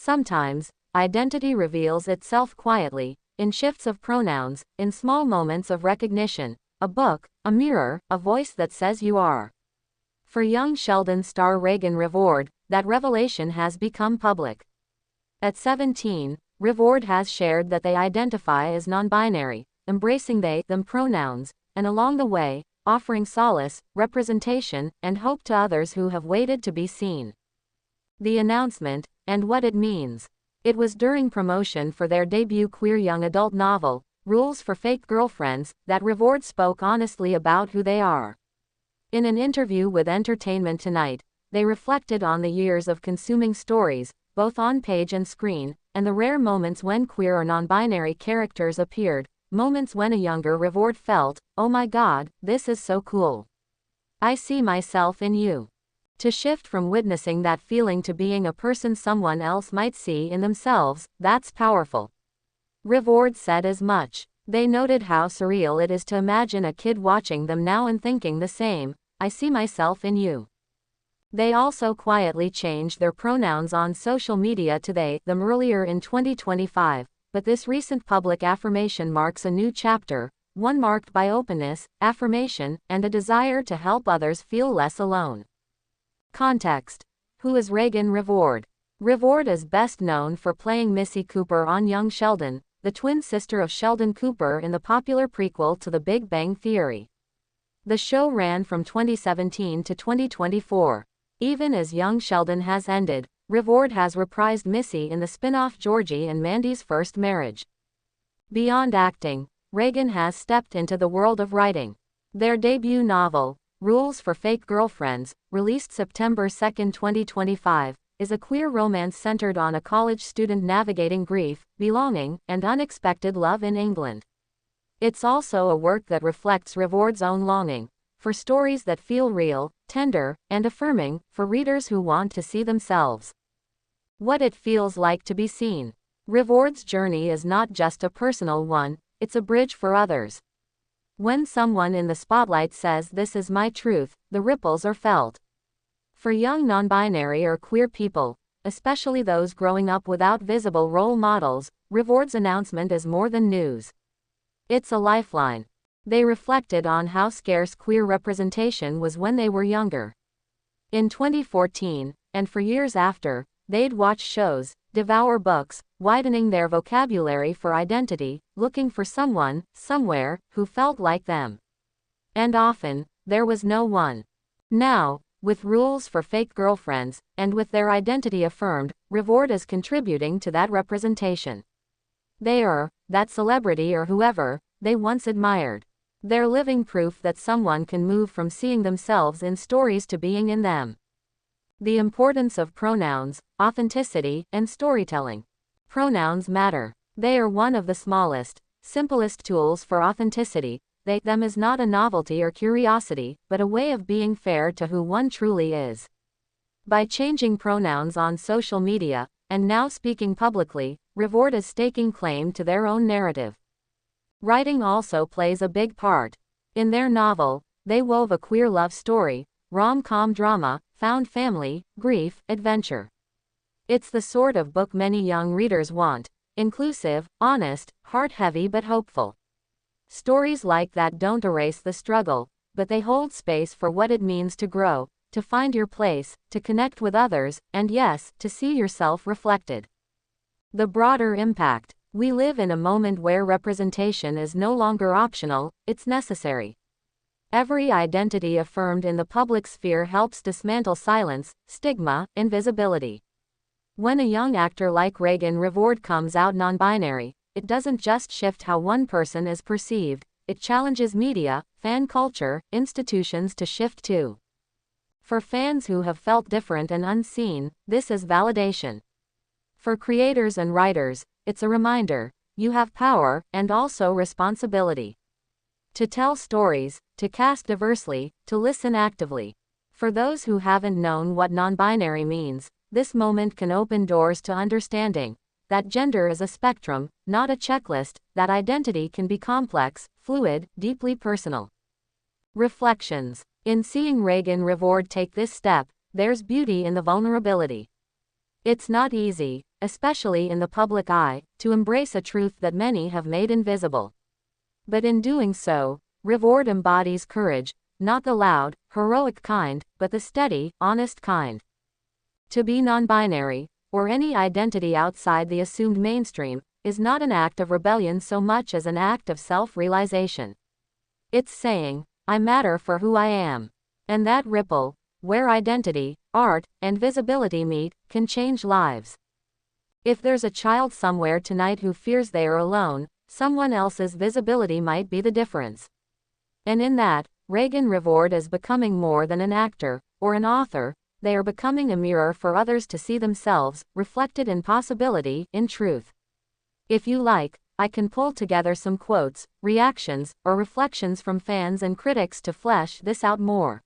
Sometimes, identity reveals itself quietly, in shifts of pronouns, in small moments of recognition, a book, a mirror, a voice that says you are. For young Sheldon star Raegan Revord, that revelation has become public. At 17, Revord has shared that they identify as non-binary, embracing they/them pronouns, and along the way, offering solace, representation, and hope to others who have waited to be seen. The announcement, and what it means. It was during promotion for their debut queer young adult novel, Rules for Fake Girlfriends, that Revord spoke honestly about who they are. In an interview with Entertainment Tonight, they reflected on the years of consuming stories, both on page and screen, and the rare moments when queer or non-binary characters appeared, moments when a younger Revord felt, "Oh my God, this is so cool. I see myself in you." To shift from witnessing that feeling to being a person someone else might see in themselves, that's powerful. Revord said as much. They noted how surreal it is to imagine a kid watching them now and thinking the same, "I see myself in you." They also quietly changed their pronouns on social media to they/them earlier in 2025, but this recent public affirmation marks a new chapter, one marked by openness, affirmation, and a desire to help others feel less alone. Context. Who is Raegan Revord? Revord is best known for playing Missy Cooper on Young Sheldon, the twin sister of Sheldon Cooper in the popular prequel to The Big Bang Theory. The show ran from 2017 to 2024. Even as Young Sheldon has ended, Revord has reprised Missy in the spin-off Georgie and Mandy's First Marriage. Beyond acting, Raegan has stepped into the world of writing. Their debut novel, Rules for Fake Girlfriends, released September 2, 2025, is a queer romance centered on a college student navigating grief, belonging, and unexpected love in England. It's also a work that reflects Revord's own longing for stories that feel real, tender, and affirming, for readers who want to see themselves. What it feels like to be seen. Revord's journey is not just a personal one, it's a bridge for others. When someone in the spotlight says "this is my truth," the ripples are felt. For young non-binary or queer people, especially those growing up without visible role models, Revord's announcement is more than news. It's a lifeline. They reflected on how scarce queer representation was when they were younger. In 2014, and for years after, they'd watch shows, devour books, widening their vocabulary for identity, looking for someone, somewhere, who felt like them. And often, there was no one. Now, with Rules for Fake Girlfriends, and with their identity affirmed, Revord is contributing to that representation. They are that celebrity or whoever they once admired. They're living proof that someone can move from seeing themselves in stories to being in them. The importance of pronouns, authenticity, and storytelling. Pronouns matter. They are one of the smallest, simplest tools for authenticity. Them is not a novelty or curiosity, but a way of being fair to who one truly is. By changing pronouns on social media, and now speaking publicly, Revord is staking claim to their own narrative. Writing also plays a big part. In their novel, they wove a queer love story, rom-com drama, found family, grief, adventure. It's the sort of book many young readers want, inclusive, honest, heart-heavy but hopeful. Stories like that don't erase the struggle, but they hold space for what it means to grow, to find your place, to connect with others, and yes, to see yourself reflected. The broader impact. We live in a moment where representation is no longer optional, it's necessary. Every identity affirmed in the public sphere helps dismantle silence, stigma, invisibility. When a young actor like Raegan Revord comes out non-binary, it doesn't just shift how one person is perceived, it challenges media, fan culture, institutions to shift too. For fans who have felt different and unseen, this is validation. For creators and writers, it's a reminder, you have power, and also responsibility. To tell stories, to cast diversely, to listen actively. For those who haven't known what non-binary means, this moment can open doors to understanding that gender is a spectrum, not a checklist, that identity can be complex, fluid, deeply personal. Reflections. In seeing Raegan Revord take this step, there's beauty in the vulnerability. It's not easy, especially in the public eye, to embrace a truth that many have made invisible. But in doing so, Revord embodies courage, not the loud, heroic kind, but the steady, honest kind. To be non-binary, or any identity outside the assumed mainstream, is not an act of rebellion so much as an act of self-realization. It's saying, I matter for who I am. And that ripple, where identity, art, and visibility meet, can change lives. If there's a child somewhere tonight who fears they are alone, someone else's visibility might be the difference. And in that, Raegan Revord is becoming more than an actor, or an author. They are becoming a mirror for others to see themselves, reflected in possibility, in truth. If you like, I can pull together some quotes, reactions, or reflections from fans and critics to flesh this out more.